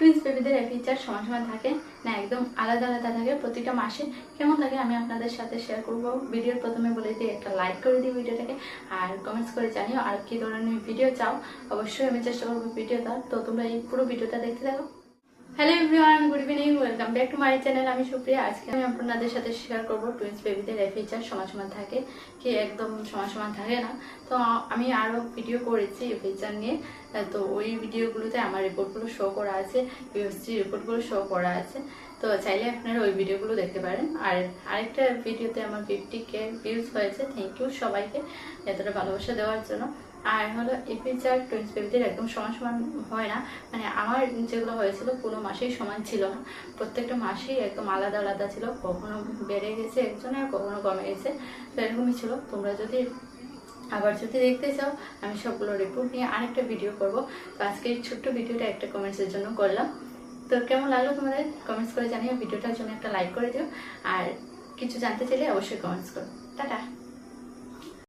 Twins বেবিদের feature সমান সমান থাকে না একদম আলাদা আলাদা থাকে, প্রতিটা মাসে কেমন থাকে আমি আপনাদের সাথে শেয়ার করব। ভিডিওর প্রথমে বলে দিই একটা লাইক করে দিই ভিডিওটাকে, আর কমেন্টস করে জানিও আর কি ধরনের ভিডিও চাও। অবশ্যই আমি চেষ্টা করবো ভিডিও দেওয়ার, তো তোমরা এই পুরো ভিডিওটা দেখতে থাকো। Hello everyone, good evening, welcome back to my channel. আমি সুপ্রিয়া। আজকে আমি আপনাদের সাথে শেয়ার করবো টুইন্স বেবিদের ফিচার সমান সমান থাকে কি একদম সমান সমান থাকে না। তো আমি আরও ভিডিও করেছি এই ফিচার নিয়ে, তো ওই ভিডিওগুলোতে আমার রিপোর্টগুলো শো করা আছে, পিএসসি রিপোর্টগুলো শো করা আছে, তো চাইলে আপনারা ওই ভিডিওগুলো দেখতে পারেন। আর আরেকটা ভিডিওতে আমার 50K ভিউজ হয়েছে, থ্যাংক ইউ সবাইকে এতটা ভালোবাসা দেওয়ার জন্য। আর হলো এই ফিচার টুইন্স বেবিদের একদম সমান সমান হয় না, মানে আমার যেগুলো হয়েছিল কোনো মাসেই সমান ছিল না, প্রত্যেকটা মাসেই একদম আলাদা আলাদা ছিল, কখনো বেড়ে গেছে একজনের, কখনো কমে গেছে, তো এরকমই ছিল। তোমরা যদি আবার যদি দেখতে চাও আমি সবগুলো রিপোর্ট নিয়ে আরেকটা ভিডিও করব। তো আজকে এই ছোট্ট ভিডিওটা একটা কমেন্টসের জন্য করলাম। তো কেমন লাগলো তোমাদের কমেন্টস করে জানিও, ভিডিওটার জন্য একটা লাইক করে দিও, আর কিছু জানতে চাইলে অবশ্যই কমেন্টস করো। টাটা।